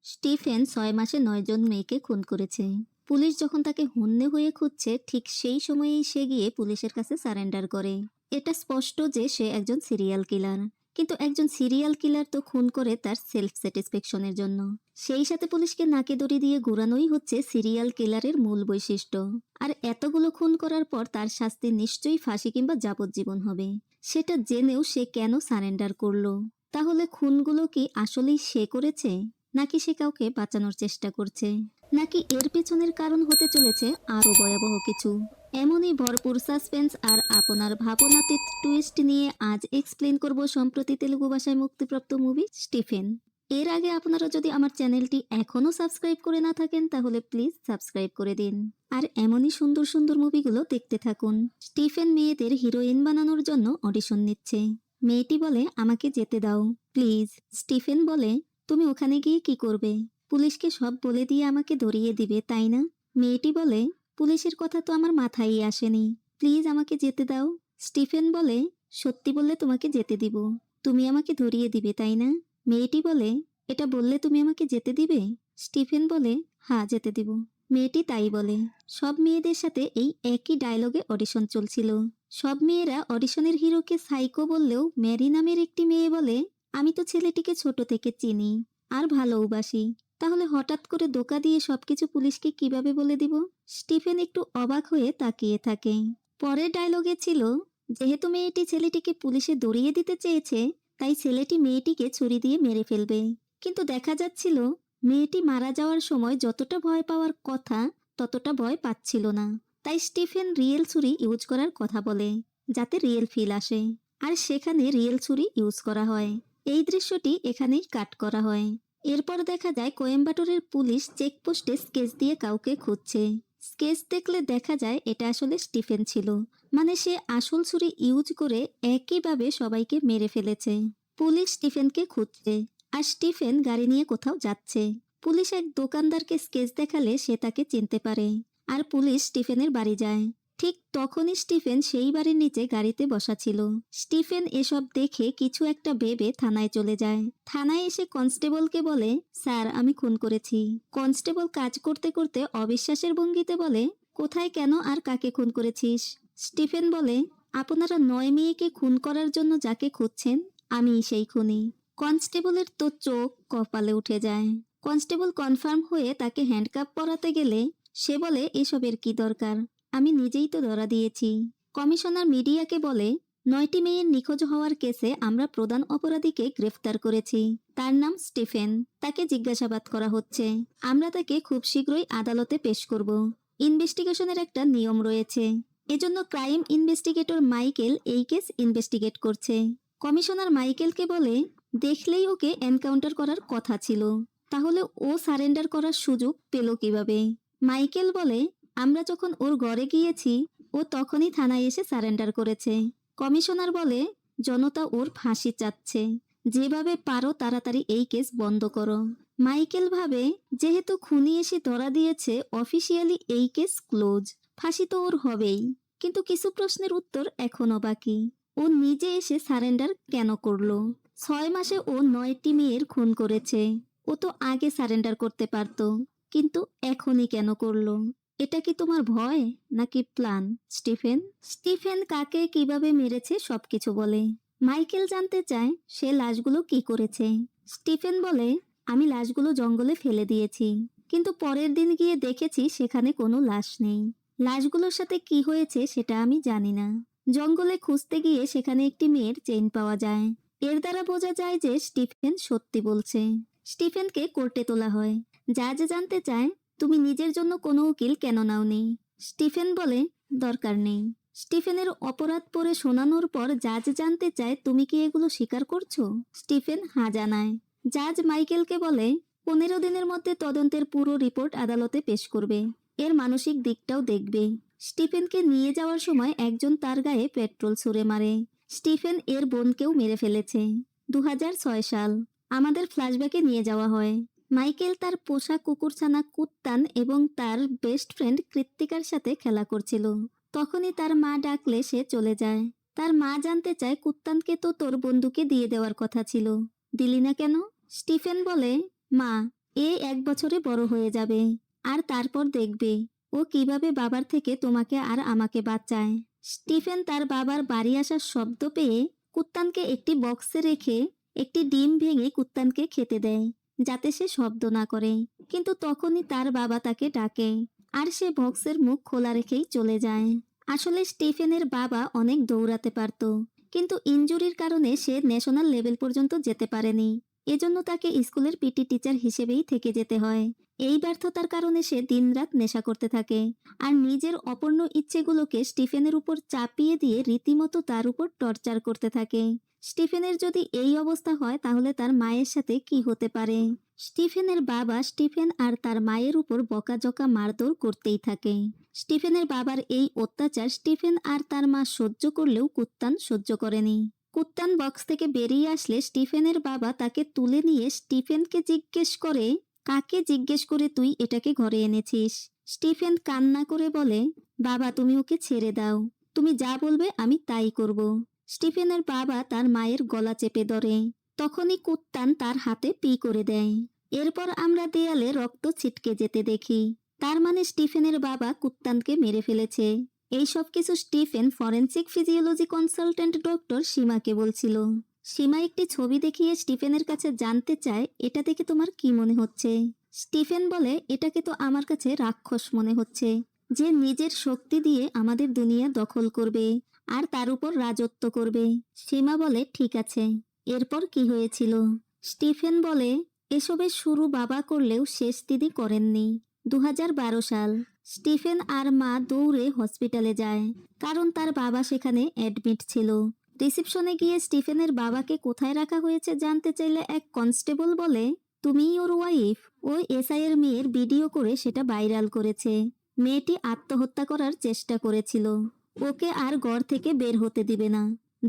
Stephen 6 মাসে 9 জন মেয়েকে খুন করেছে। পুলিশ যখন তাকে হন্যে হয়ে খুঁজছে, ঠিক সেই সময়েই সে গিয়ে পুলিশের কাছে সারেন্ডার করে। এটা স্পষ্ট যে সে একজন সিরিয়াল কিলার। কিন্তু একজন সিরিয়াল কিলার তো খুন করে তার সেলফ স্যাটিসফ্যাকশনের জন্য। সেই সাথে পুলিশকে নাকে দড়ি দিয়ে ঘোরানোই হচ্ছে সিরিয়াল কিলারের মূল বৈশিষ্ট্য। আর এতগুলো খুন করার পর তার শাস্তি নিশ্চয়ই ফাঁসি কিংবা যাবজ্জীবন হবে। সেটা জেনেও সে কেন সারেন্ডার করলো? তাহলে খুনগুলো কি আসলেই সে করেছে, নাকি সে কাউকে বাঁচানোর চেষ্টা করছে, নাকি এর পেছনের কারণ হতে চলেছে আরো ভয়াবহ কিছু? এমনই ভরপুর সাসপেন্স আর আপনার ভাবনাতীত টুইস্ট নিয়ে আজ এক্সপ্লেন করব সম্প্রতি তেলুগু ভাষায় মুক্তিপ্রাপ্ত মুভি স্টিফেন। এর আগে আপনারা যদি আমার চ্যানেলটি এখনো সাবস্ক্রাইব করে না থাকেন তাহলে প্লিজ সাবস্ক্রাইব করে দিন। আর এমনই সুন্দর সুন্দর মুভিগুলো দেখতে থাকুন। স্টিফেন মেয়েদের হিরোইন বানানোর জন্য অডিশন নিচ্ছে। মেয়েটি বলে, আমাকে যেতে দাও প্লিজ। স্টিফেন বলে, তুমি ওখানে গিয়ে কি করবে? পুলিশকে সব বলে দিয়ে আমাকে ধরিয়ে দিবে, তাই না? মেয়েটি বলে, পুলিশের কথা তো আমার মাথায় আসেনি, প্লিজ আমাকে যেতে দাও। স্টিফেন বলে, সত্যি বললে তোমাকে যেতে দিব। তুমি আমাকে ধরিয়ে দিবে, তাই না? মেয়েটি বলে, এটা বললে তুমি আমাকে যেতে দিবে? স্টিফেন বলে, হ্যাঁ যেতে দিব। মেয়েটি তাই বলে। সব মেয়েদের সাথে এই একই ডায়লগে অডিশন চলছিল। সব মেয়েরা অডিশনের হিরোকে সাইকো বললেও ম্যারি নামের একটি মেয়ে বলে, আমি তো ছেলেটিকে ছোট থেকে চিনি আর ভালোবাসি, তাহলে হঠাৎ করে ধোঁকা দিয়ে সবকিছু পুলিশকে কিভাবে বলে দিব? স্টিফেন একটু অবাক হয়ে তাকিয়ে থাকে। পরের ডায়লগে ছিল, যেহেতু মেয়েটি ছেলেটিকে পুলিশে দড়িয়ে দিতে চেয়েছে, তাই ছেলেটি মেয়েটিকে ছুরি দিয়ে মেরে ফেলবে। কিন্তু দেখা যাচ্ছিল মেয়েটি মারা যাওয়ার সময় যতটা ভয় পাওয়ার কথা ততটা ভয় পাচ্ছিল না। তাই স্টিফেন রিয়েল ছুরি ইউজ করার কথা বলে, যাতে রিয়েল ফিল আসে। আর সেখানে রিয়েল ছুরি ইউজ করা হয়। এই দৃশ্যটি এখানেই কাট করা হয়। এরপর দেখা যায় কোয়েম্বাটোরের পুলিশ চেকপোস্টে স্কেচ দিয়ে কাউকে খুঁজছে। স্কেচ দেখলে দেখা যায় এটা আসলে স্টিফেন ছিল। মানে সে আসল ছুরি ইউজ করে একইভাবে সবাইকে মেরে ফেলেছে। পুলিশ স্টিফেনকে খুঁজছে, আর স্টিফেন গাড়ি নিয়ে কোথাও যাচ্ছে। পুলিশ এক দোকানদারকে স্কেচ দেখালে সে তাকে চিনতে পারে, আর পুলিশ স্টিফেনের বাড়ি যায়। ঠিক তখনই স্টিফেন সেই বাড়ির নিচে গাড়িতে বসা ছিল। স্টিফেন এসব দেখে কিছু একটা ভেবে থানায় চলে যায়। থানায় এসে কনস্টেবলকে বলে, স্যার আমি খুন করেছি। কনস্টেবল কাজ করতে করতে অবিশ্বাসের ভঙ্গিতে বলে, কোথায়, কেন আর কাকে খুন করেছিস? স্টিফেন বলে, আপনারা 9 মেয়েকে খুন করার জন্য যাকে খুঁজছেন আমিই সেই খুনি। কনস্টেবলের তো চোখ কপালে উঠে যায়। কনস্টেবল কনফার্ম হয়ে তাকে হ্যান্ডকাপ পরাতে গেলে সে বলে, এসবের কি দরকার, আমি নিজেই তো ধরা দিয়েছি। কমিশনার মিডিয়াকে বলে, 9টি মেয়ের নিখোঁজ হওয়ার কেসে আমরা প্রধান অপরাধীকে গ্রেফতার করেছি। তার নাম স্টিফেন। তাকে জিজ্ঞাসাবাদ করা হচ্ছে। আমরা তাকে খুব শীঘ্রই আদালতে পেশ করব। ইনভেস্টিগেশনের একটা নিয়ম রয়েছে, এজন্য ক্রাইম ইনভেস্টিগেটর মাইকেল এই কেস ইনভেস্টিগেট করছে। কমিশনার মাইকেলকে বলে, দেখলেই ওকে এনকাউন্টার করার কথা ছিল, তাহলে ও সারেন্ডার করার সুযোগ পেল কিভাবে? মাইকেল বলে, আমরা যখন ওর ঘরে গিয়েছি ও তখনই থানায় এসে সারেন্ডার করেছে। কমিশনার বলে, জনতা ওর ফাঁসি চাচ্ছে, যেভাবে পারো তাড়াতাড়ি এই কেস বন্ধ করো। মাইকেল ভাবে, যেহেতু খুনি এসে ধরা দিয়েছে, অফিসিয়ালি এই কেস ক্লোজ, ফাঁসি তো ওর হবেই। কিন্তু কিছু প্রশ্নের উত্তর এখনো বাকি। ও নিজে এসে সারেন্ডার কেন করলো? 6 মাসে ও 9টি মেয়ের খুন করেছে। ও তো আগে সারেন্ডার করতে পারতো, কিন্তু এখনই কেন করলো? এটা কি তোমার ভয় নাকি প্ল্যান, স্টিফেন? স্টিফেন কাকে কিভাবে মেরেছে সবকিছু বলে। মাইকেল জানতে চায় সে লাশগুলো কি করেছে। স্টিফেন বলে, আমি লাশগুলো জঙ্গলে ফেলে দিয়েছি, কিন্তু পরের দিন গিয়ে দেখেছি সেখানে কোনো লাশ নেই। লাশগুলোর সাথে কি হয়েছে সেটা আমি জানি না। জঙ্গলে খুঁজতে গিয়ে সেখানে একটি মেয়ের চেইন পাওয়া যায়। এর দ্বারা বোঝা যায় যে স্টিফেন সত্যি বলছে। স্টিফেনকে কোর্টে তোলা হয়। জাজ জানতে চায়, তুমি নিজের জন্য কোনো উকিল কেন নাওনি? স্টিফেন বলে, দরকার নেই। স্টিফেনের অপরাধ পড়ে শোনানোর পর জাজ জানতে চায়, তুমি কি এগুলো স্বীকার করছো? স্টিফেন হ্যাঁ জানায়। জাজ মাইকেলকে বলে, 15 দিনের মধ্যে তদন্তের পুরো রিপোর্ট আদালতে পেশ করবে, এর মানসিক দিকটাও দেখবে। স্টিফেনকে নিয়ে যাওয়ার সময় একজন তার গায়ে পেট্রোল ছুঁড়ে মারে। স্টিফেন এর বোনকেও মেরে ফেলেছে। 2006 সাল। আমাদের ফ্ল্যাশব্যাকে নিয়ে যাওয়া হয়। মাইকেল তার পোষা কুকুরছানা কুত্তান এবং তার বেস্ট ফ্রেন্ড কৃত্তিকার সাথে খেলা করছিল। তখনই তার মা ডাকলে সে চলে যায়। তার মা জানতে চায়, কুত্তানকে তো তোর বন্ধুকে দিয়ে দেওয়ার কথা ছিল, দিলি না কেন? স্টিফেন বলে, মা এক বছরে বড় হয়ে যাবে, আর তারপর দেখবে ও কিভাবে বাবার থেকে তোমাকে আর আমাকে বাঁচায়। স্টিফেন তার বাবার বাড়ি আসার শব্দ পেয়ে কুত্তানকে একটি বক্সে রেখে একটি ডিম ভেঙে কুত্তানকে খেতে দেয়, যাতে সে শব্দ না করে। কিন্তু তখনই তার বাবা তাকে ডাকে, আর সে বক্সের মুখ খোলা রেখেই চলে যায়। আসলে স্টিফেনের বাবা অনেক দৌড়াতে পারত, কিন্তু ইনজুরির কারণে সে ন্যাশনাল লেভেল পর্যন্ত যেতে পারেনি। এজন্য তাকে স্কুলের পিটি টিচার হিসেবেই থেকে যেতে হয়। এই ব্যর্থতার কারণে সে দিনরাত নেশা করতে থাকে, আর নিজের অপূর্ণ ইচ্ছেগুলোকে স্টিফেনের উপর চাপিয়ে দিয়ে রীতিমতো তার উপর টর্চার করতে থাকে। স্টিফেনের যদি এই অবস্থা হয় তাহলে তার মায়ের সাথে কি হতে পারে। স্টিফেনের বাবা স্টিফেন আর তার মায়ের উপর বকাঝকা মারধর করতেই থাকে। স্টিফেনের বাবার এই অত্যাচার স্টিফেন আর তার মা সহ্য করলেও কুত্তান সহ্য করেনি। কুত্তান বক্স থেকে বেরিয়ে আসলে স্টিফেনের বাবা তাকে তুলে নিয়ে স্টিফেনকে জিজ্ঞেস করে, কাকে জিজ্ঞেস করে তুই এটাকে ঘরে এনেছিস? স্টিফেন কান্না করে বলে, বাবা তুমি ওকে ছেড়ে দাও, তুমি যা বলবে আমি তাই করব। স্টিফেনের বাবা তার মায়ের গলা চেপে ধরে। তখনই কুত্তান তার হাতে পি করে দেয়। এরপর আমরা দেয়ালে রক্ত ছিটকে যেতে দেখি। তার মানে স্টিফেনের বাবা কুত্তানকে মেরে ফেলেছে। এই সব কিছু Stephen forensic physiology consultant doctor সীমাকে বলছিল। সীমা একটি ছবি দেখিয়ে স্টিফেনের কাছে জানতে চায়, এটা দেখে তোমার কি মনে হচ্ছে? স্টিফেন বলে, এটাকে তো আমার কাছে রাক্ষস মনে হচ্ছে, যে নিজের শক্তি দিয়ে আমাদের দুনিয়া দখল করবে আর তার উপর রাজত্ব করবে। সীমা বলে, ঠিক আছে, এরপর কি হয়েছিল? স্টিফেন বলে, এসবের শুরু বাবা করলেও শেষ দিদি করেননি। 2012 সাল। স্টিফেন আর মা দৌড়ে হসপিটালে যায়, কারণ তার বাবা সেখানে অ্যাডমিট ছিল। রিসেপশনে গিয়ে স্টিফেনের বাবাকে কোথায় রাখা হয়েছে জানতে চাইলে এক কনস্টেবল বলে, তুমিই ওর ওয়াইফ? ওই এসআই এর মেয়ের ভিডিও করে সেটা ভাইরাল করেছে। মেয়েটি আত্মহত্যা করার চেষ্টা করেছিল। ওকে আর ঘর থেকে বের হতে দিবে না।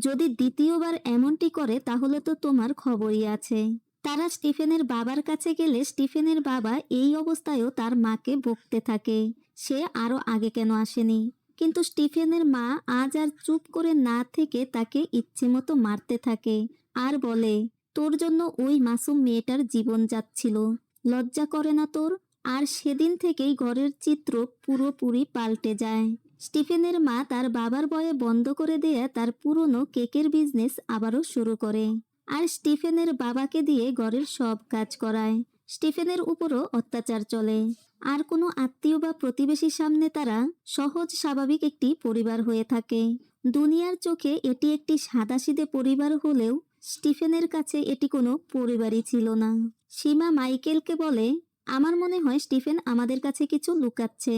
যদি দ্বিতীয়বার এমনটি করে তাহলে তো তোমার খবরই আছে। তারা স্টিফেনের বাবার কাছে গেলে স্টিফেনের বাবা এই অবস্থায়ও তার মাকে বকতে থাকে, সে আরো আগে কেন আসেনি। কিন্তু স্টিফেনের মা আজ আর চুপ করে না থেকে তাকে ইচ্ছে মতো মারতে থাকে, আর বলে, তোর জন্য ওই মাসুম মেয়েটার জীবন যাচ্ছিল, লজ্জা করে না তোর? আর সেদিন থেকেই ঘরের চিত্র পুরোপুরি পাল্টে যায়। স্টিফেনের মা তার বাবার ভয়ে বন্ধ করে দেয়া তার পুরনো কেকের বিজনেস আবারও শুরু করে, আর স্টিফেনের বাবাকে দিয়ে ঘরের সব কাজ করায়। স্টিফেনের উপরও অত্যাচার চলে। আর কোনো আত্মীয় বা প্রতিবেশীর সামনে তারা সহজ স্বাভাবিক একটি পরিবার হয়ে থাকে। দুনিয়ার চোখে এটি একটি সাদাসিধে পরিবার হলেও স্টিফেনের কাছে এটি কোনো পরিবারই ছিল না। সীমা মাইকেলকে বলে, আমার মনে হয় স্টিফেন আমাদের কাছে কিছু লুকাচ্ছে।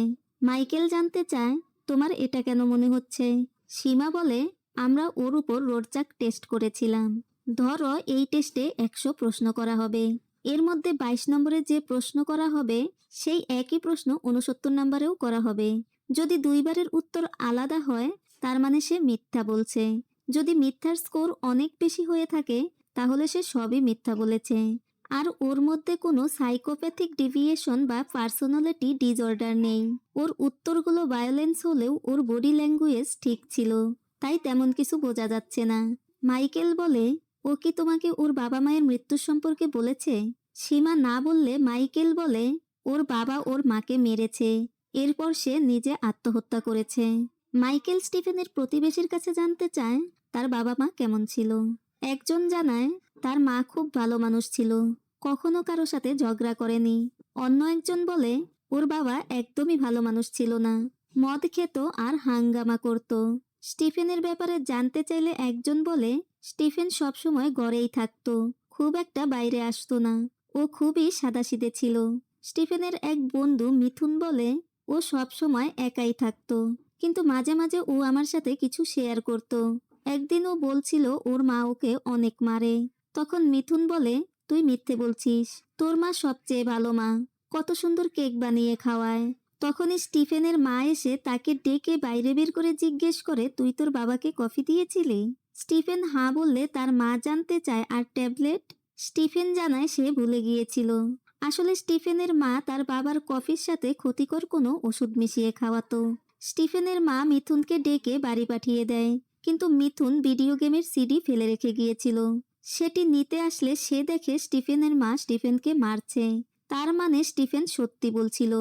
মাইকেল জানতে চায়, তোমার এটা কেন মনে হচ্ছে? সীমা বলে, আমরা ওর উপর রোরচাক টেস্ট করেছিলাম। ধরো এই টেস্টে 100 প্রশ্ন করা হবে, এর মধ্যে 22 নম্বরে যে প্রশ্ন করা হবে সেই একই প্রশ্ন 69 নম্বরেও করা হবে। যদি দুইবারের উত্তর আলাদা হয় তার মানে সে মিথ্যা বলছে। যদি মিথ্যার স্কোর অনেক বেশি হয়ে থাকে তাহলে সে সবই মিথ্যা বলেছে। আর ওর মধ্যে কোনো সাইকোপ্যাথিক ডিভিয়েশন বা পার্সোনালিটি ডিসঅর্ডার নেই। ওর উত্তরগুলো ভায়োলেন্স হলেও ওর বডি ল্যাঙ্গুয়েজ ঠিক ছিল, তাই তেমন কিছু বোঝা যাচ্ছে না। মাইকেল বলে, ও কি তোমাকে ওর বাবা মায়ের মৃত্যুর সম্পর্কে বলেছে? সীমা না বললে মাইকেল বলে, ওর বাবা ওর মাকে মেরেছে, এরপর সে নিজে আত্মহত্যা করেছে। মাইকেল স্টিফেনের প্রতিবেশীর কাছে জানতে চায় তার বাবা মা কেমন ছিল। একজন জানায় তার মা খুব ভালো মানুষ ছিল, কখনো কারো সাথে ঝগড়া করেনি। অন্য একজন বলে ওর বাবা একদমই ভালো মানুষ ছিল না, মদ খেত আর হাঙ্গামা করত। স্টিফেনের ব্যাপারে জানতে চাইলে একজন বলে স্টিফেন সবসময় ঘরেই থাকতো, খুব একটা বাইরে আসতো না, ও খুবই সাদাসিধে ছিল। স্টিফেনের এক বন্ধু মিথুন বলে, ও সবসময় একাই থাকতো, কিন্তু মাঝে মাঝে ও আমার সাথে কিছু শেয়ার করত। একদিন ও বলছিল ওর মা ওকে অনেক মারে। তখন মিথুন বলে, তুই মিথ্যে বলছিস, তোর মা সবচেয়ে ভালো মা, কত সুন্দর কেক বানিয়ে খাওয়ায়। তখনই স্টিফেনের মা এসে তাকে ডেকে বাইরে বের করে জিজ্ঞেস করে, তুই তোর বাবাকে কফি দিয়েছিলি? স্টিফেন হ্যাঁ বললে তার মা জানতে চায়, আর ট্যাবলেট? স্টিফেন জানায় সে ভুলে গিয়েছিল। আসলে স্টিফেনের মা তার বাবার কফির সাথে ক্ষতিকর কোনো ওষুধ মিশিয়ে খাওয়াতো। স্টিফেনের মা মিথুনকে ডেকে বাড়ি পাঠিয়ে দেয়, কিন্তু মিথুন ভিডিও গেমের সিডি ফেলে রেখে গিয়েছিল। সেটি নিতে আসলে সে দেখে স্টিফেনের মা স্টিফেনকে মারছে। তার মানে স্টিফেন সত্যি বলছিল।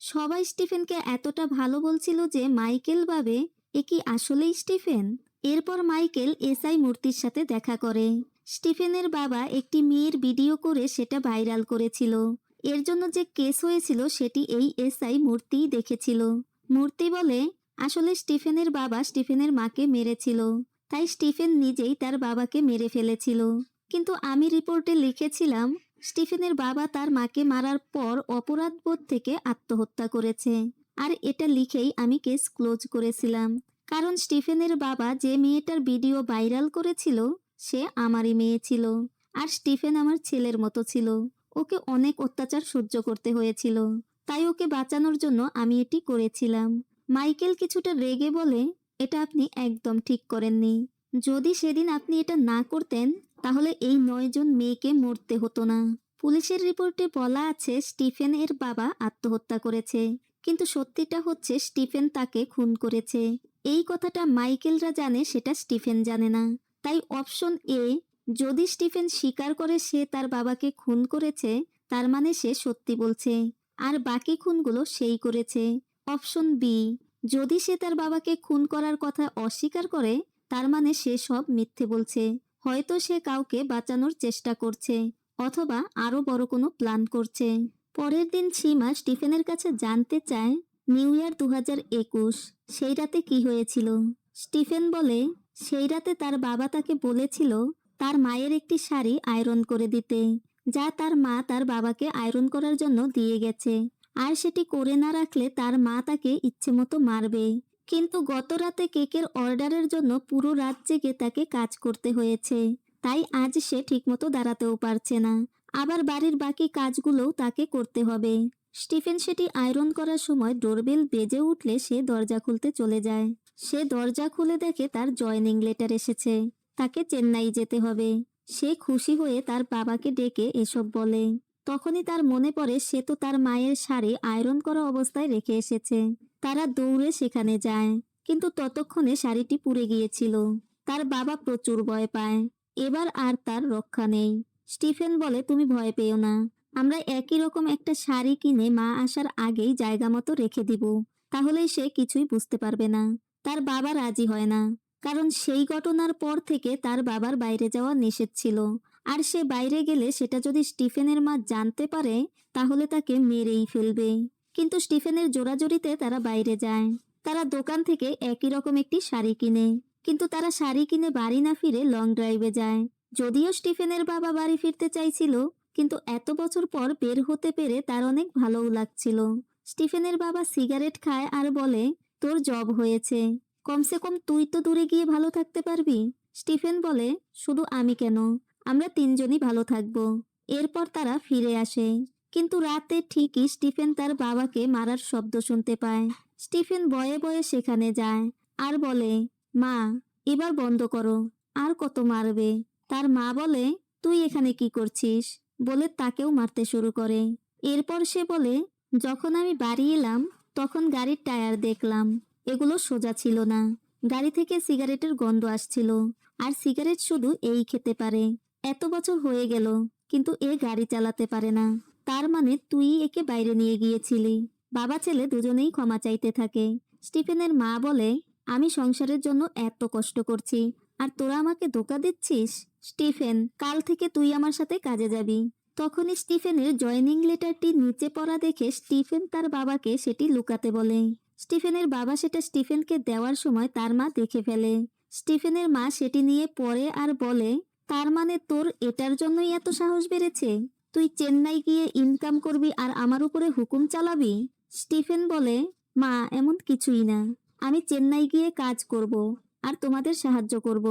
সবাই স্টিফেনকে এতটা ভালো বলছিল যে মাইকেল ভাবে এ কি আসলেই স্টিফেন। এরপর মাইকেল এসআই মূর্তির সাথে দেখা করে। স্টিফেনের বাবা একটি মেয়ের ভিডিও করে সেটা ভাইরাল করেছিল। এর জন্য যে কেস হয়েছিল সেটি এই এসআই মূর্তিই দেখেছিল। মূর্তি বলে আসলে স্টিফেনের বাবা স্টিফেনের মাকে মেরেছিল, তাই স্টিফেন নিজেই তার বাবাকে মেরে ফেলেছিল। কিন্তু আমি রিপোর্টে লিখেছিলাম স্টিফেনের বাবা তার মাকে মারার পর অপরাধবোধ থেকে আত্মহত্যা করেছে। আর এটা লিখেই আমি কেস ক্লোজ করেছিলাম, কারণ স্টিফেনের বাবা যে মেয়েটার ভিডিও ভাইরাল করেছিল সে আমারই মেয়ে ছিল। আর স্টিফেন আমার ছেলের মতো ছিল। ওকে অনেক অত্যাচার সহ্য করতে হয়েছিল, তাই ওকে বাঁচানোর জন্য আমি এটি করেছিলাম। মাইকেল কিছুটা রেগে বলে, এটা আপনি একদম ঠিক করেননি। যদি সেদিন আপনি এটা না করতেন তাহলে এই 9 জন মেয়েকে মরতে হতো না। পুলিশের রিপোর্টে বলা আছে স্টিফেন এর বাবা আত্মহত্যা করেছে, কিন্তু সত্যিটা হচ্ছে স্টিফেন তাকে খুন করেছে। এই কথাটা মাইকেলরা জানে, সেটা স্টিফেন জানে না। তাই অপশন এ, যদি স্টিফেন স্বীকার করে সে তার বাবাকে খুন করেছে তার মানে সে সত্যি বলছে, আর বাকি খুনগুলো সেই করেছে। অপশন বি, যদি সে তার বাবাকে খুন করার কথা অস্বীকার করে তার মানে সে সব মিথ্যে বলছে, হয়তো সে কাউকে বাঁচানোর চেষ্টা করছে অথবা আরো বড় কোনো প্ল্যান করছে। পরের দিন সীমা স্টিফেনের কাছে জানতে চায় নিউ ইয়ার 2021 সেই রাতে কি হয়েছিল। স্টিফেন বলে সেই রাতে তার বাবা তাকে বলেছিল তার মায়ের একটি শাড়ি আয়রন করে দিতে, যা তার মা তার বাবাকে আয়রন করার জন্য দিয়ে গেছে, আর সেটি করে না রাখলে তার মা তাকে ইচ্ছে মতো মারবে। কিন্তু গত রাতে কেকের অর্ডারের জন্য পুরো রাত জেগে তাকে কাজ করতে হয়েছে, তাই আজ সে ঠিকমতো দাঁড়াতেও পারছে না, আবার বাড়ির বাকি কাজগুলোও তাকে করতে হবে। স্টিফেন সেটি আয়রন করার সময় ডোরবেল বেজে উঠলে সে দরজা খুলতে চলে যায়। সে দরজা খুলে দেখে তার জয়নিং লেটার এসেছে, তাকে চেন্নাই যেতে হবে। সে খুশি হয়ে তার বাবাকে ডেকে এসব বলে। তখনই তার মনে পড়ে সে তো তার মায়ের শাড়ি আয়রন করা অবস্থায় রেখে এসেছে। তারা দৌড়ে সেখানে যায়, কিন্তু ততক্ষণে শাড়িটি পুড়ে গিয়েছিল। তার বাবা প্রচুর ভয় পায়, এবার আর তার রক্ষা নেই। স্টিফেন বলে তুমি ভয় পেও না, আমরা একই রকম একটা শাড়ি কিনে মা আসার আগেই জায়গা মতো রেখে দিব, তাহলেই সে কিছুই বুঝতে পারবে না। তার বাবা রাজি হয় না, কারণ সেই ঘটনার পর থেকে তার বাবার বাইরে যাওয়া নিষেধ ছিল, আর সে বাইরে গেলে সেটা যদি স্টিফেনের মা জানতে পারে তাহলে তাকে মেরেই ফেলবে। কিন্তু স্টিফেনের জোরাজুরিতে তারা বাইরে যায়। তারা দোকান থেকে একই রকম একটি শাড়ি কিনে, কিন্তু তারা শাড়ি কিনে বাড়ি না ফিরে লং ড্রাইভে যায়। যদিও স্টিফেনের বাবা বাড়ি ফিরতে চাইছিল, কিন্তু এত বছর পর বের হতে পেরে তার অনেক ভালোও লাগছিল। স্টিফেনের বাবা সিগারেট খায় আর বলে, তোর জব হয়েছে, কমসে কম তুই তো দূরে গিয়ে ভালো থাকতে পারবি। স্টিফেন বলে, শুধু আমি কেন, আমরা 3 জনই ভালো থাকবো। এরপর তারা ফিরে আসে, কিন্তু রাতে ঠিকই স্টিফেন তার বাবাকে মারার শব্দ শুনতে পায়। স্টিফেন ভয়ে ভয়ে সেখানে যায় আর বলে, মা এবার বন্ধ করো, আর কত মারবে। তার মা বলে, তুই এখানে কি করছিস বলে তাকেও মারতে শুরু করে। এরপর সে বলে, যখন আমি বাড়ি এলাম তখন গাড়ির টায়ার দেখলাম, এগুলো সোজা ছিল না, গাড়ি থেকে সিগারেটের গন্ধ আসছিল, আর সিগারেট শুধু এই খেতে পারে। এত বছর হয়ে গেল কিন্তু এ গাড়ি চালাতে পারে না, তার মানে তুই একে বাইরে নিয়ে গিয়েছিলি। বাবা ছেলে দুজনেই ক্ষমা চাইতে থাকে। স্টিফেনের মা বলে, আমি সংসারের জন্য এত কষ্ট করছি আর তোরা আমাকে ধোঁকা দিচ্ছিস। স্টিফেন, কাল থেকে তুই আমার সাথে কাজে যাবি। তখনই স্টিফেনের জয়নিং লেটারটি নিচে পড়া দেখে স্টিফেন তার বাবাকে সেটি লুকাতে বলে। স্টিফেনের বাবা সেটা স্টিফেনকে দেওয়ার সময় তার মা দেখে ফেলে। স্টিফেনের মা সেটি নিয়ে পড়ে আর বলে, তার মানে তোর এটার জন্যই এত সাহস বেড়েছে, তুই চেন্নাই গিয়ে ইনকাম করবি আর আমার উপরে হুকুম চালাবি। স্টিফেন বলে, মা এমন কিছুই না, আমি চেন্নাই গিয়ে কাজ করব আর তোমাদের সাহায্য করব,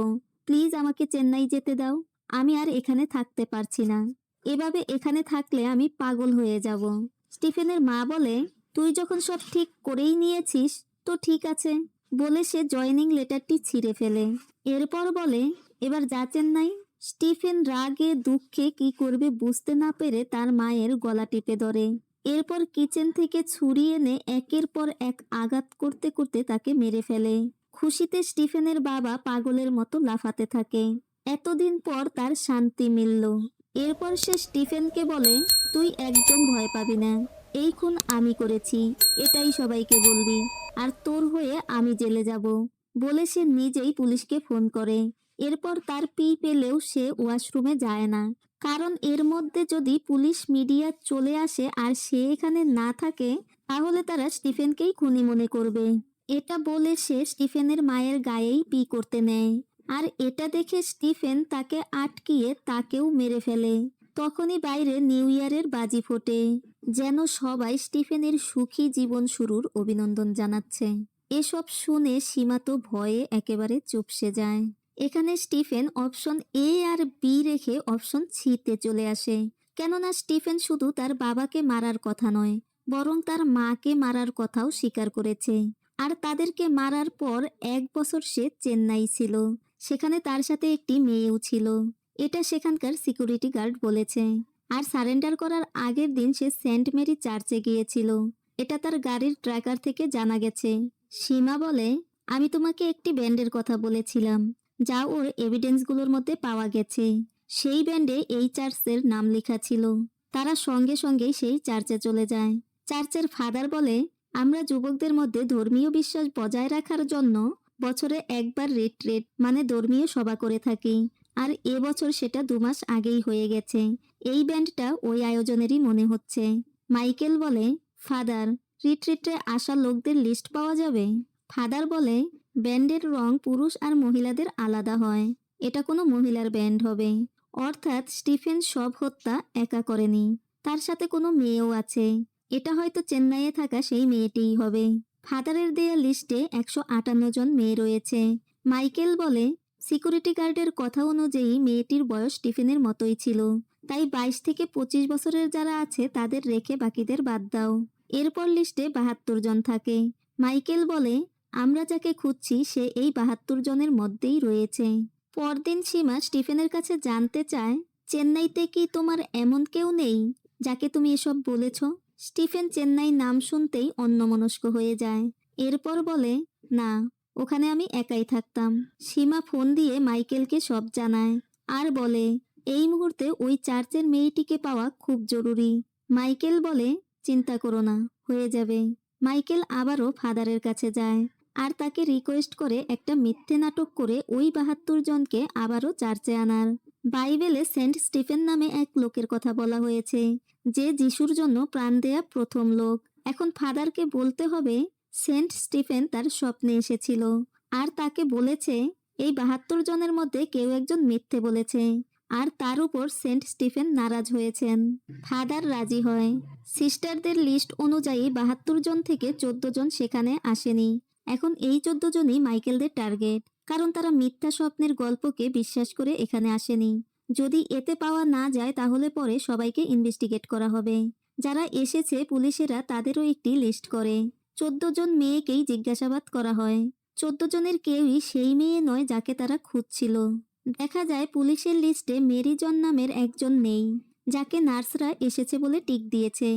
প্লিজ আমাকে চেন্নাই যেতে দাও, আমি আর এখানে থাকতে পারছি না, এভাবে এখানে থাকলে আমি পাগল হয়ে যাব। স্টিফেনের মা বলে, তুই যখন সব ঠিক করেই নিয়েছিস তো ঠিক আছে, বলে সে জয়নিং লেটারটি ছিঁড়ে ফেলে। এরপর বলে, এবার যা চেন্নাই। স্টিফেন রাগে দুঃখে কি করবে বুঝতে না পেরে তার মায়ের গলা টিপে ধরে। এরপর কিচেন থেকে ছুরি এনে একের পর এক আঘাত করতে করতে তাকে মেরে ফেলে। খুশিতে স্টিফেনের বাবা পাগলের মতো লাফাতে থাকে। এতদিন পর তার শান্তি মিলল। এরপর সে স্টিফেনকে বলে, তুই একদম ভয় পাবি না। এই খুন আমি করেছি, এটাই সবাইকে বলবি। আর তোর হয়ে আমি জেলে যাব। বলে সে নিজেই পুলিশকে ফোন করে। এরপর তার পি পেলেও সে ওয়াশরুমে যায় না। কারণ এর মধ্যে যদি পুলিশ মিডিয়া চলে আসে আর সে এখানে না থাকে, তাহলে তারা স্টিফেনকেই খুনি মনে করবে। এটা বলে সে স্টিফেনের মায়ের গায়েই পি করতে নেয়। আর এটা দেখে স্টিফেন তাকে আটকিয়ে তাকেও মেরে ফেলে। তখনই বাইরে নিউ ইয়ারের বাজি ফোটে, যেন সবাই স্টিফেনের সুখী জীবন শুরুর অভিনন্দন জানাচ্ছে। এসব শুনে সীমা তো ভয়ে একেবারে চুপসে যায়। এখানে স্টিফেন অপশন এ আর বি রেখে অপশন সিতে চলে আসে। কেননা স্টিফেন শুধু তার বাবাকে মারার কথা নয়, বরং তার মাকে মারার কথাও স্বীকার করেছে। আর তাদেরকে মারার পর 1 বছর সে চেন্নাই ছিল। সেখানে তার সাথে একটি মেয়েও ছিল। এটা সেখানকার সিকিউরিটি গার্ড বলেছে। আর সারেন্ডার করার আগের দিন সে সেন্ট মেরি চার্চে গিয়েছিল। এটা তার গাড়ির ট্র্যাকার থেকে জানা গেছে। সীমা বলে, আমি তোমাকে একটি ব্যান্ডের কথা বলেছিলাম, যা ওর এভিডেন্সগুলোর মধ্যে পাওয়া গেছে। সেই ব্যান্ডে এই চার্চের নাম লেখা ছিল। তারা সঙ্গে সঙ্গেই সেই চার্চে চলে যায়। চার্চের ফাদার বলে, আমরা যুবকদের মধ্যে ধর্মীয় বিশ্বাস বজায় রাখার জন্য বছরে একবার রিট্রিট মানে ধর্মীয় সভা করে থাকি। আর এবছর সেটা 2 মাস আগেই হয়ে গেছে। এই ব্যান্ডটা ওই আয়োজনেরই মনে হচ্ছে। মাইকেল বলে, ফাদার, রিট্রিটে আসা লোকদের লিস্ট পাওয়া যাবে? ফাদার বলে, ব্যান্ডের রং পুরুষ আর মহিলাদের আলাদা হয়। এটা কোনো মহিলার ব্যান্ড হবে। অর্থাৎ স্টিফেন সব হত্যা একা করেনি, তার সাথে কোনো মেয়েও আছে। এটা হয়তো চেন্নাইয়ে থাকা সেই মেয়েটিই হবে। ফাদারের দেয়া লিস্টে 158 জন মেয়ে রয়েছে। মাইকেল বলে, সিকিউরিটি গার্ডের কথা অনুযায়ী মেয়েটির বয়স স্টিফেনের মতোই ছিল। তাই 22 থেকে 25 বছরের যারা আছে তাদের রেখে বাকিদের বাদ দাও। এরপর লিস্টে 72 জন থাকে। মাইকেল বলে, আমরা যাকে খুঁজছি সে এই 72 জনের মধ্যেই রয়েছে। পরদিন সীমা স্টিফেনের কাছে জানতে চায়, চেন্নাইতে কি তোমার এমন কেউ নেই যাকে তুমি এসব বলেছ? স্টিফেন চেন্নাই নাম শুনতেই অন্যমনস্ক হয়ে যায়। এরপর বলে, না, ওখানে আমি একাই থাকতাম। সীমা ফোন দিয়ে মাইকেলকে সব জানায় আর বলে, এই মুহূর্তে ওই চার্চের মেয়েটিকে পাওয়া খুব জরুরি। মাইকেল বলে, চিন্তা করো না, হয়ে যাবে। মাইকেল আবারও ফাদারের কাছে যায় আর তাকে রিকোয়েস্ট করে একটা মিথ্যে নাটক করে ওই 72 জনকে আবারও চার্চে আনার। বাইবেলে সেন্ট স্টিফেন নামে এক লোকের কথা বলা হয়েছে, যে যিশুর জন্য প্রাণ দেয়া প্রথম লোক। এখন ফাদারকে বলতে হবে সেন্ট স্টিফেন তার স্বপ্নে এসেছিল আর তাকে বলেছে এই 72 জনের মধ্যে কেউ একজন মিথ্যে বলেছে। আর তার উপর সেন্ট স্টিফেন নারাজ হয়েছেন। ফাদার রাজি হয়। সিস্টারদের লিস্ট অনুযায়ী 72 জন থেকে 14 জন সেখানে আসেনি। এখন এই 14 জনই মাইকেলদের টার্গেট, কারণ তারা মিথ্যা স্বপ্নের গল্পকে বিশ্বাস করে এখানে আসেনি। যদি এতে পাওয়া না যায় তাহলে পরে সবাইকে ইনভেস্টিগেট করা হবে। যারা এসেছে পুলিশেরা তাদেরও একটি লিস্ট করে। 14 জন মেয়েকেই জিজ্ঞাসাবাদ করা হয়। 14 জনের কেউই সেই মেয়ে নয় যাকে তারা খুঁজছিল। দেখা যায় পুলিশের লিস্টে মেরি জন নামের একজন নেই, যাকে নার্সরা এসেছে বলে টিক দিয়েছে।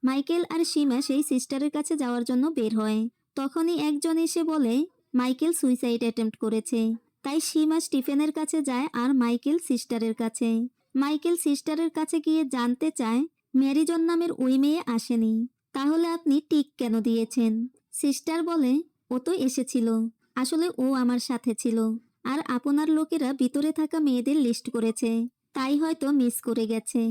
মাইকেল আর সীমা সেই সিস্টারের কাছে যাওয়ার জন্য বের হয়। তখনই একজন এসে বলে, মাইকেল সুইসাইড অ্যাটেম্প্ট করেছে। তাই সীমা স্টিফেনের কাছে যায় আর মাইকেল সিস্টারের কাছে। মাইকেল সিস্টারের কাছে গিয়ে জানতে চায়, মেরি জন নামের ওই মেয়ে আসেনি, তাহলে আপনি টিক কেন দিয়েছেন? সিস্টার বলে, ও তো এসেছিল, আসলে ও আমার সাথে ছিল। আর আপনার লোকেরা ভিতরে থাকা মেয়েদের লিস্ট করেছে, তাই হয়তো মিস করে গেছে।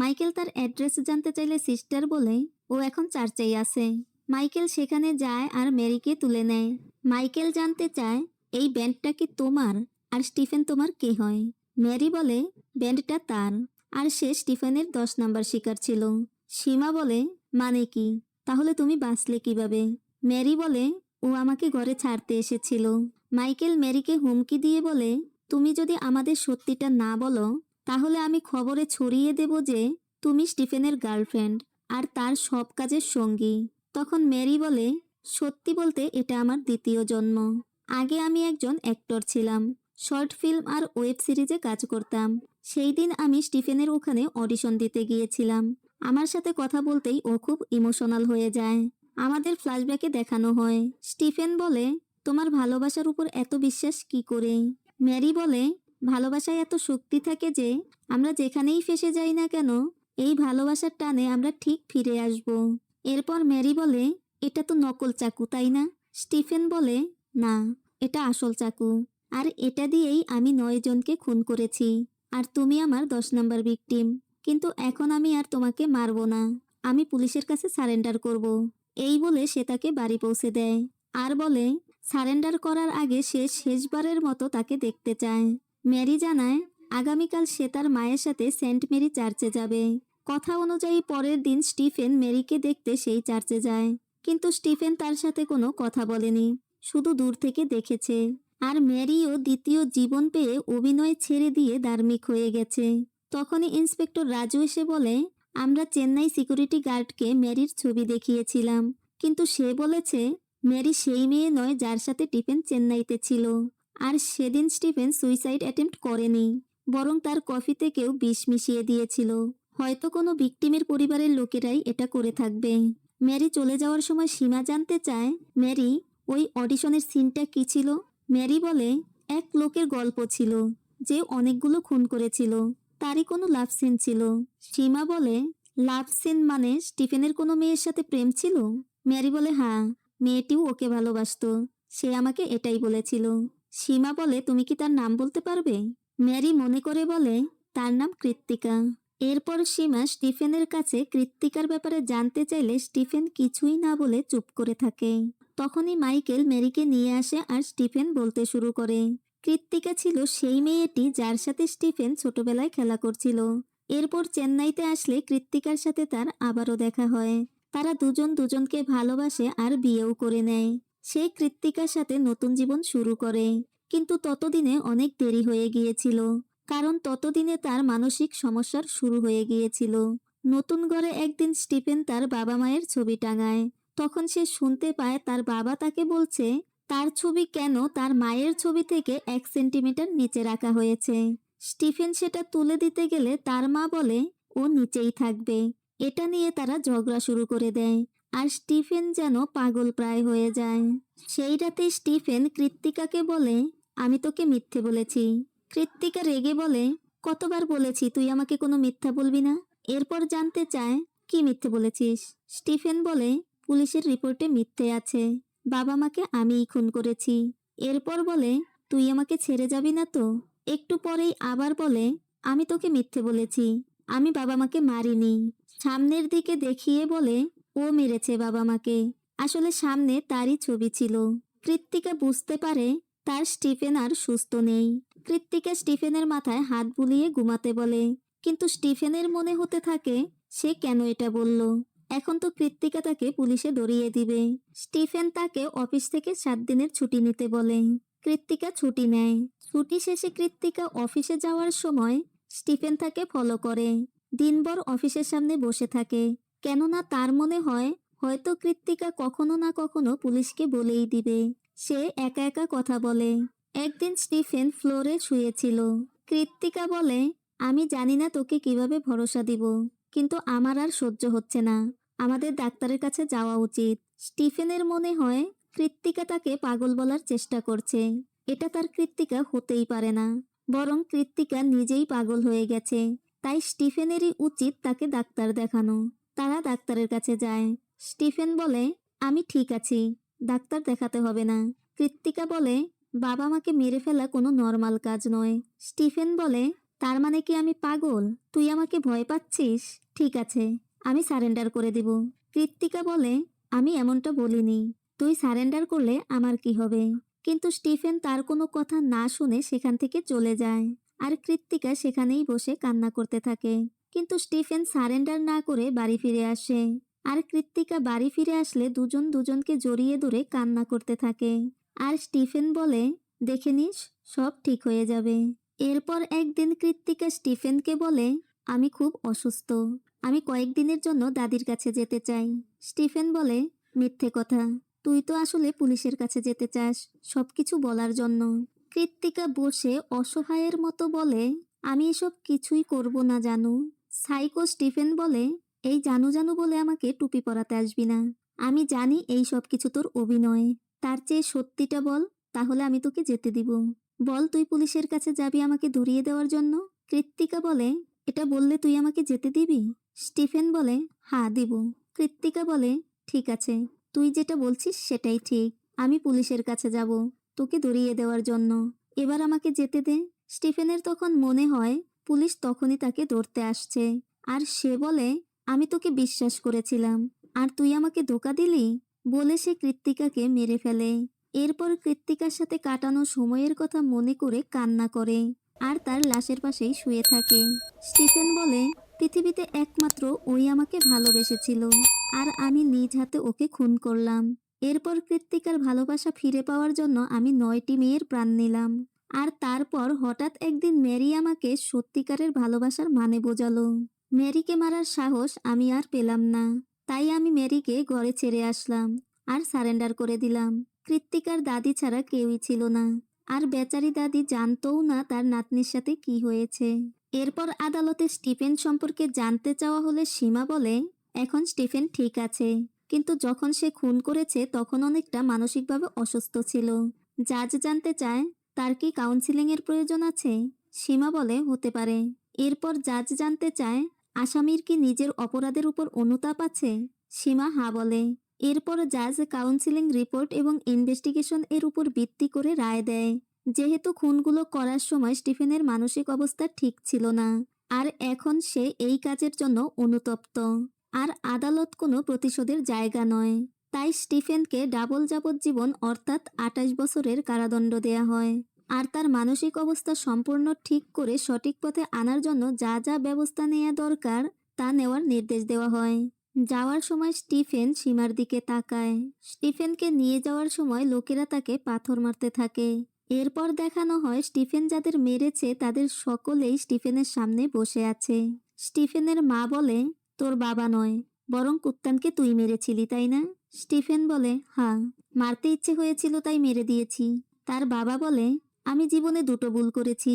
মাইকেল তার অ্যাড্রেস জানতে চাইলে সিস্টার বলে, ও এখন চার্চেই আছে। মাইকেল সেখানে যায় আর মেরিকে তুলে নেয়। মাইকেল জানতে চায়, এই ব্যান্ডটা কি তোমার? আর স্টিফেন তোমার কে হয়? মেরি বলে, ব্যান্ডটা তার, আর সে স্টিফেনের 10 নাম্বার শিকার ছিল। সীমা বলে, মানে কি? তাহলে তুমি বাঁচলে কিভাবে? মেরি বলে, ও আমাকে ঘরে ছাড়তে এসেছিল। মাইকেল মেরিকে হুমকি দিয়ে বলে, তুমি যদি আমাদের সত্যিটা না বলো তাহলে আমি খবরে ছড়িয়ে দেব যে তুমি স্টিফেনের গার্লফ্রেন্ড আর তার সব কাজের সঙ্গী। তখন মেরি বলে, সত্যি বলতে এটা আমার দ্বিতীয় জন্ম। আগে আমি একজন অ্যাক্টর ছিলাম, শর্ট ফিল্ম আর ওয়েব সিরিজে কাজ করতাম। সেই দিন আমি স্টিফেনের ওখানে অডিশন দিতে গিয়েছিলাম। আমার সাথে কথা বলতেই ও খুব ইমোশনাল হয়ে যায়। আমাদের ফ্ল্যাশব্যাকে দেখানো হয়। স্টিফেন বলে, তোমার ভালোবাসার উপর এত বিশ্বাস কি করে? মেরি বলে, ভালোবাসায় এত শক্তি থাকে যে আমরা যেখানেই ফেসে যাই না কেন এই ভালোবাসার টানে আমরা ঠিক ফিরে আসব। এরপর ম্যারি বলে, এটা তো নকল চাকু তাই না? স্টিফেন বলে, না, এটা আসল চাকু। আর এটা দিয়েই আমি 9 জনকে খুন করেছি। আর তুমি আমার 10 নাম্বার ভিকটিম। কিন্তু এখন আমি আর তোমাকে মারব না। আমি পুলিশের কাছে সারেন্ডার করব। এই বলে সে তাকে বাড়ি পৌঁছে দেয়। আর বলে, সারেন্ডার করার আগে সে শেষবারের মতো তাকে দেখতে চায়। ম্যারি জানায়, আগামীকাল সে তার মায়ের সাথে সেন্ট মেরি চার্চে যাবে। কথা অনুযায়ী পরের দিন স্টিফেন মেরিকে দেখতে সেই চার্চে যায়। কিন্তু স্টিফেন তার সাথে কোনো কথা বলেনি, শুধু দূর থেকে দেখেছে। আর ম্যারিও দ্বিতীয় জীবন পেয়ে অভিনয় ছেড়ে দিয়ে ধার্মিক হয়ে গেছে। তখনই ইন্সপেক্টর রাজু এসে বলে, আমরা চেন্নাই সিকিউরিটি গার্ডকে ম্যারির ছবি দেখিয়েছিলাম, কিন্তু সে বলেছে ম্যারি সেই মেয়ে নয় যার সাথে স্টিফেন চেন্নাইতে ছিল। আর সেদিন স্টিফেন সুইসাইড অ্যাটেম্প্ট করেনি, বরং তার কফিতে কেউ বিষ মিশিয়ে দিয়েছিল। হয়তো কোনো ভিকটিমের পরিবারের লোকেরাই এটা করে থাকবে। ম্যারি চলে যাওয়ার সময় সীমা জানতে চায়, ম্যারি, ওই অডিশনের সিনটা কি ছিল? ম্যারি বলে, এক লোকের গল্প ছিল যে অনেকগুলো খুন করেছিল, তারই কোনো লাভ সিন ছিল। সীমা বলে, লাভ সিন মানে স্টিফেনের কোনো মেয়ের সাথে প্রেম ছিল? ম্যারি বলে, হ্যাঁ, মেয়েটিও ওকে ভালোবাসতো, সে আমাকে এটাই বলেছিল। সীমা বলে, তুমি কি তার নাম বলতে পারবে? ম্যারি মনে করে বলে, তার নাম কৃত্তিকা। এরপর সীমা স্টিফেনের কাছে কৃত্তিকার ব্যাপারে জানতে চাইলে স্টিফেন কিছুই না বলে চুপ করে থাকে। তখনই মাইকেল ম্যারিকে নিয়ে আসে আর স্টিফেন বলতে শুরু করে, কৃত্তিকা ছিল সেই মেয়েটি যার সাথে স্টিফেন ছোটবেলায় খেলা করছিল। এরপর চেন্নাইতে আসলে কৃত্তিকার সাথে তার আবারও দেখা হয়। তারা দুজন দুজনকে ভালোবাসে আর বিয়েও করে নেয়। সে কৃত্তিকার সাথে নতুন জীবন শুরু করে। কিন্তু ততদিনে অনেক দেরি হয়ে গিয়েছিল, কারণ ততদিনে তার মানসিক সমস্যার শুরু হয়ে গিয়েছিল। নতুন ঘরে একদিন স্টিফেন তার বাবা মায়ের ছবি টাঙায়। তখন সে শুনতে পায় তার বাবা তাকে বলছে তার ছবি কেন তার মায়ের ছবি থেকে 1 সেন্টিমিটার নিচে রাখা হয়েছে। স্টিফেন সেটা তুলে দিতে গেলে তার মা বলে ও নিচেই থাকবে। এটা নিয়ে তারা ঝগড়া শুরু করে দেয়। আর স্টিফেন যেন পাগল প্রায় হয়ে যায়। সেই রাতে স্টিফেন কৃত্তিকাকে বলে, আমি তোকে মিথ্যে বলেছি। কৃত্তিকা রেগে বলে, কতবার বলেছি তুই আমাকে কোনো মিথ্যা বলবি না? এরপর জানতে চায়, কি মিথ্যে বলেছিস? স্টিফেন বলে, পুলিশের রিপোর্টে মিথ্যে আছে, বাবা মাকে আমিই খুন করেছি। এরপর বলে, তুই আমাকে ছেড়ে যাবি না তো? একটু পরেই আবার বলে, আমি তোকে মিথ্যে বলেছি, আমি বাবা মাকে মারিনি। সামনের দিকে দেখিয়ে বলে, ও মেরেছে বাবা মাকে। আসলে সামনে তারই ছবি ছিল। কৃত্তিকা বুঝতে পারে তার স্টিফেন আর সুস্থ নেই। কৃত্তিকা স্টিফেনের মাথায় হাত বুলিয়ে ঘুমাতে বলে, কিন্তু স্টিফেনের মনে হতে থাকে সে কেন এটা বলল। এখন তো কৃত্তিকা তাকে পুলিশে ধরিয়ে দিবে। স্টিফেন তাকে অফিস থেকে 7 দিনের ছুটি নিতে বলে। কৃত্তিকা ছুটি নেয়। ছুটি শেষে কৃত্তিকা অফিসে যাওয়ার সময় স্টিফেন তাকে ফলো করে। দিনভর অফিসের সামনে বসে থাকে, কেননা তার মনে হয় হয়তো কৃত্তিকা কখনো না কখনো পুলিশকে বলেই দিবে। সে একা একা কথা বলে। একদিন স্টিফেন ফ্লোরে শুয়েছিল। কৃত্তিকা বলে, আমি জানি না তোকে কিভাবে ভরসা দিব, কিন্তু আমার আর সহ্য হচ্ছে না, আমাদের ডাক্তারের কাছে যাওয়া উচিত। স্টিফেনের মনে হয় কৃত্তিকা তাকে পাগল বলার চেষ্টা করছে। এটা তার কৃত্তিকা হতেই পারে না, বরং কৃত্তিকা নিজেই পাগল হয়ে গেছে। তাই স্টিফেনেরই উচিত তাকে ডাক্তার দেখানো। তারা ডাক্তারের কাছে যায়। স্টিফেন বলে, আমি ঠিক আছি, ডাক্তার দেখাতে হবে না। কৃত্তিকা বলে, বাবা মাকে মেরে ফেলা কোনো নর্মাল কাজ নয়। স্টিফেন বলে, তার মানে কি আমি পাগল? তুই আমাকে ভয় পাচ্ছিস? ঠিক আছে, আমি সারেন্ডার করে দিব। কৃত্তিকা বলে, আমি এমনটা বলিনি, তুই সারেন্ডার করলে আমার কি হবে? কিন্তু স্টিফেন তার কোনো কথা না শুনে সেখান থেকে চলে যায়। আর কৃত্তিকা সেখানেই বসে কান্না করতে থাকে। কিন্তু স্টিফেন সারেন্ডার না করে বাড়ি ফিরে আসে। আর কৃত্তিকা বাড়ি ফিরে আসলে দুজন দুজনকে জড়িয়ে ধরে কান্না করতে থাকে। আর স্টিফেন বলে, দেখে নিস, সব ঠিক হয়ে যাবে। এরপর একদিন কৃত্তিকা স্টিফেনকে বলে, আমি খুব অসুস্থ, আমি কয়েকদিনের জন্য দাদির কাছে যেতে চাই। স্টিফেন বলে, মিথ্যে কথা, তুই তো আসলে পুলিশের কাছে যেতে চাস সবকিছু বলার জন্য। কৃত্তিকা বসে অসহায়ের মতো বলে, আমি এসব কিছুই করব না জানু। সাইকো স্টিফেন বলে, এই জানু জানু বলে আমাকে টুপি পরাতে আসবি না। আমি জানি এই সব কিছু তোর অভিনয়। তার চেয়ে সত্যিটা বল, তাহলে আমি তোকে যেতে দিব। বল, তুই পুলিশের কাছে যাবি আমাকে ধরিয়ে দেওয়ার জন্য? কৃত্তিকা বলে, এটা বললে তুই আমাকে যেতে দিবি? স্টিফেন বলে, হ্যাঁ দিব। কৃত্তিকা বলে, ঠিক আছে, তুই যেটা বলছিস সেটাই ঠিক। আমি পুলিশের কাছে যাব তোকে ধরিয়ে দেওয়ার জন্য। এবার আমাকে যেতে দে। স্টিফেনের তখন মনে হয় পুলিশ তখনই তাকে ধরতে আসছে। আর সে বলে, আমি তোকে বিশ্বাস করেছিলাম, আর তুই আমাকে ধোঁকা দিলি। বলে সে কৃত্তিকাকে মেরে ফেলে। এরপর কৃত্তিকার সাথে কাটানো সময়ের কথা মনে করে কান্না করে, আর তার লাশের পাশেই শুয়ে থাকে। স্টিফেন বলে, পৃথিবীতে একমাত্র ওই আমাকে ভালোবেসেছিল, আর আমি নিজ হাতে ওকে খুন করলাম। এরপর কৃত্তিকার ভালোবাসা ফিরে পাওয়ার জন্য আমি 9টি মেয়ের প্রাণ নিলাম। আর তারপর হঠাৎ একদিন ম্যারি আমাকে সত্যিকারের ভালোবাসার মানে বোঝালো। ম্যারিকে মারার সাহস আমি আর পেলাম না, তাই আমি ম্যারিকে ঘরে ছেড়ে আসলাম আর সারেন্ডার করে দিলাম। কৃত্তিকার দাদি ছাড়া কেউই ছিল না, আর বেচারি দাদি জানতও না তার নাতনির সাথে কি হয়েছে। এরপর আদালতে স্টিফেন সম্পর্কে জানতে চাওয়া হলে সীমা বলে, এখন স্টিফেন ঠিক আছে, কিন্তু যখন সে খুন করেছে তখন অনেকটা মানসিকভাবে অসুস্থ ছিল। জাজ জানতে চায়, তার কি কাউন্সিলিং এর প্রয়োজন আছে? সীমা বলে, হতে পারে। এরপর জাজ জানতে চায়, আসামির কি নিজের অপরাধের উপর অনুতাপ আছে? সীমা হ্যাঁ বলে। এরপর জাজ কাউন্সিলিং রিপোর্ট এবং ইনভেস্টিগেশন এর উপর ভিত্তি করে রায় দেয়। যেহেতু খুনগুলো করার সময় স্টিফেনের মানসিক অবস্থা ঠিক ছিল না, আর এখন সে এই কাজের জন্য অনুতপ্ত, আর আদালত কোনো প্রতিশোধের জায়গা নয়। তাই স্টিফেনকে ডাবল যাবজ্জীবন অর্থাৎ 28 বছরের কারাদণ্ড দেয়া হয়। আর তার মানসিক অবস্থা সম্পূর্ণ ঠিক করে সঠিক পথে আনার জন্য যা যা ব্যবস্থা নেওয়া দরকার তা নেওয়ার নির্দেশ দেওয়া হয়। যাওয়ার সময় স্টিফেন সীমার দিকে তাকায়। স্টিফেনকে নিয়ে যাওয়ার সময় লোকেরা তাকে পাথর মারতে থাকে। এরপর দেখানো হয় স্টিফেন যাদের মেরেছে তাদের সকলেই স্টিফেনের সামনে বসে আছে। স্টিফেনের মা বলে, তোর বাবা নয়, বরং কুত্তানকে তুই মেরেছিলি তাই না? স্টিফেন বলে, হ্যাঁ, মারতে ইচ্ছে হয়েছিল তাই মেরে দিয়েছি। তার বাবা বলে, আমি জীবনে দুটো ভুল করেছি।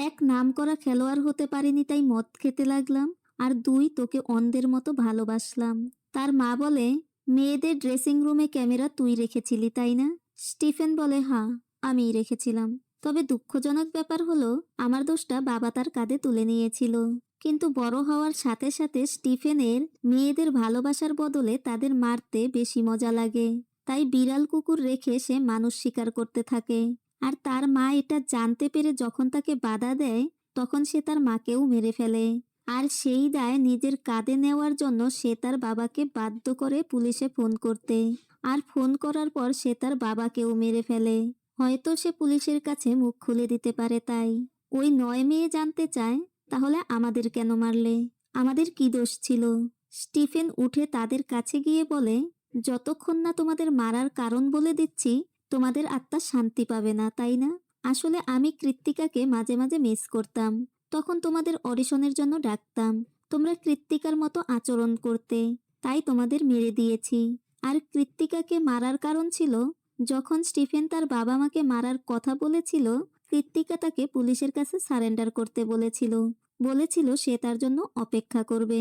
এক, নামকরা খেলোয়াড় হতে পারিনি তাই মদ খেতে লাগলাম, আর 2, তোকে অন্ধের মতো ভালোবাসলাম। তার মা বলে, মেয়েদের ড্রেসিং রুমে ক্যামেরা তুই রেখেছিলি তাই না? স্টিফেন বলে, হ্যাঁ, আমিই রেখেছিলাম। তবে দুঃখজনক ব্যাপার হলো আমার দোষটা বাবা তার কাঁধে তুলে নিয়েছিল। কিন্তু বড় হওয়ার সাথে সাথে স্টিফেনের মেয়েদের ভালোবাসার বদলে তাদের মারতে বেশি মজা লাগে, তাই বিড়াল কুকুর রেখে সে মানুষ শিকার করতে থাকে। আর তার মা এটা জানতে পেরে যখন তাকে বাধা দেয় তখন সে তার মাকেও মেরে ফেলে। আর সেই দায় নিজের কাঁধে নেওয়ার জন্য সে তার বাবাকে বাধ্য করে পুলিশে ফোন করতে, আর ফোন করার পর সে তার বাবাকেও মেরে ফেলে। হয়তো সে পুলিশের কাছে মুখ খুলে দিতে পারে। তাই ওই 9 মেয়ে জানতে চায়, তাহলে আমাদের কেন মারলে? আমাদের কি দোষ ছিল? স্টিফেন উঠে তাদের কাছে গিয়ে বলে, যতক্ষণ না তোমাদের মারার কারণ বলে দিচ্ছি তোমাদের আত্মা শান্তি পাবে না তাই না? আসলে আমি কৃত্তিকাকে মাঝে মাঝে মিস করতাম, তখন তোমাদের অডিশনের জন্য ডাকতাম, তোমরা কৃত্তিকার মতো আচরণ করতে, তাই তোমাদের মেরে দিয়েছি। আর কৃত্তিকাকে মারার কারণ ছিল, যখন স্টিফেন তার বাবা মাকে মারার কথা বলেছিল কৃত্তিকা তাকে পুলিশের কাছে সারেন্ডার করতে বলেছিল সে তার জন্য অপেক্ষা করবে।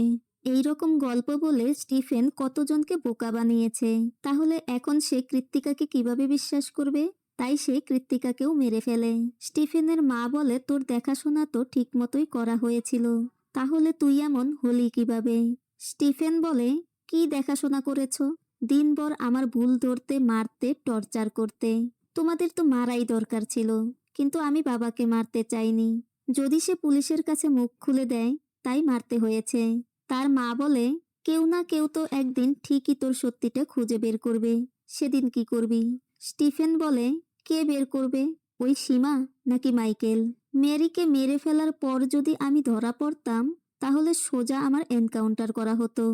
এই রকম গল্প বলে স্টিফেন কতজনকে বোকা বানিয়েছে। তাহলে এখন সে কৃত্তিকাকে কিভাবে বিশ্বাস করবে? তাই সে কৃত্তিকাকেও মেরে ফেলে। স্টিফেনের মা বলে, তোর দেখাশোনা তো ঠিক মতোই করা হয়েছিল, তাহলে তুই এমন হলি কিভাবে? স্টিফেন বলে, কি দেখাশোনা করেছ? দিনভর আমার ভুল ধরতে, মারতে, টর্চার করতে। তোমাদের তো মারাই দরকার ছিল, কিন্তু আমি বাবাকে মারতে চাইনি। যদি সে পুলিশের কাছে মুখ খুলে দেয় তাই মারতে হয়েছে। তার মা বলে, কেউ না কেউ তো একদিন ঠিকই তোর সত্যিটা খুঁজে বের করবে, সেদিন কি করবি? স্টিফেন বলে, কে বের করবে? ওই সীমা নাকি মাইকেল? মেরিকে মেরে ফেলার পর যদি আমি ধরা পড়তাম তাহলে সোজা আমার এনকাউন্টার করা হতো।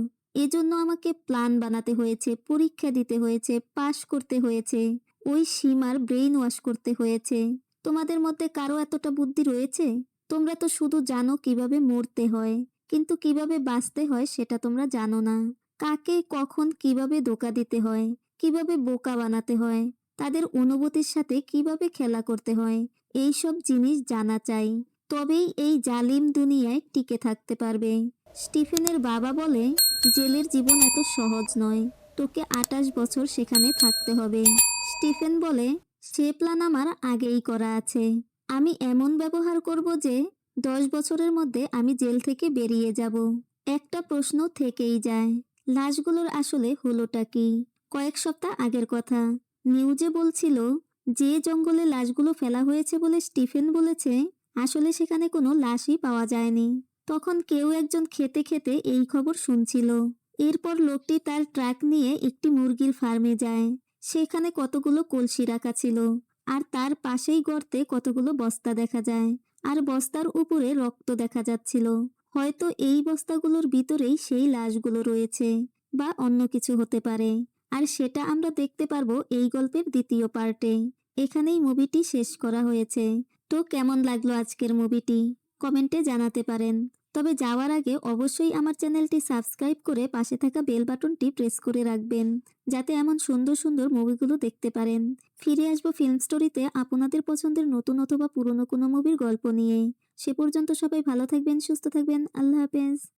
এজন্য আমাকে প্ল্যান বানাতে হয়েছে, পরীক্ষা দিতে হয়েছে, পাশ করতে হয়েছে, ওই সীমার ব্রেইন ওয়াশ করতে হয়েছে। তোমাদের মধ্যে কারো এতটা বুদ্ধি রয়েছে? তোমরা তো শুধু জানো কিভাবে মরতে হয়, কিন্তু কিভাবে বাঁচতে হয় সেটা তোমরা জানো না। কাকে কখন কিভাবে ধোঁকা দিতে হয়, কিভাবে বোকা বানাতে হয়, তাদের অনুভূতির সাথে কিভাবে খেলা করতে হয়, এই সব জিনিস জানা চাই। তবেই এই জালিম দুনিয়ায় টিকে থাকতে পারবে। স্টিফেনের বাবা বলে, জেলের জীবন এত সহজ নয়, তোকে 28 বছর সেখানে থাকতে হবে। স্টিফেন বলে, সে প্ল্যান আমার আগেই করা আছে। আমি এমন ব্যবহার করব যে 10 বছরের মধ্যে আমি জেল থেকে বেরিয়ে যাব। একটা প্রশ্ন থেকেই যায়, লাশগুলোর আসলে হলোটা কি? কয়েক সপ্তাহ আগের কথা, নিউজে বলছিল যে জঙ্গলে লাশগুলো ফেলা হয়েছে বলে স্টিফেন বলেছে, আসলে সেখানে কোনো লাশই পাওয়া যায়নি। তখন কেউ একজন খেতে খেতে এই খবর শুনছিল। এরপর লোকটি তার ট্রাক নিয়ে একটি মুরগির ফার্মে যায়। সেখানে কতগুলো কলসি রাখা ছিল, আর তার পাশেই গর্তে কতগুলো বস্তা দেখা যায়, আর বস্তার উপরে রক্ত দেখা যাচ্ছিল। হয়তো এই বস্তাগুলোর ভিতরেই সেই লাশগুলো রয়েছে, বা অন্য কিছু হতে পারে। আর সেটা আমরা দেখতে পারবো এই গল্পের দ্বিতীয় পার্টে। এখানেই মুভিটি শেষ করা হয়েছে। তো কেমন লাগলো আজকের মুভিটি? কমেন্টে জানাতে পারেন। তবে যাওয়ার আগে অবশ্যই আমার চ্যানেলটি সাবস্ক্রাইব করে পাশে থাকা বেল বাটনটি প্রেস করে রাখবেন, যাতে এমন সুন্দর সুন্দর মুভিগুলো দেখতে পারেন। ফিরে আসবো ফিল্ম স্টোরিতে আপনাদের পছন্দের নতুন অথবা পুরনো কোনো মুভির গল্প নিয়ে। সে পর্যন্ত সবাই ভালো থাকবেন, সুস্থ থাকবেন। আল্লাহ হাফেজ।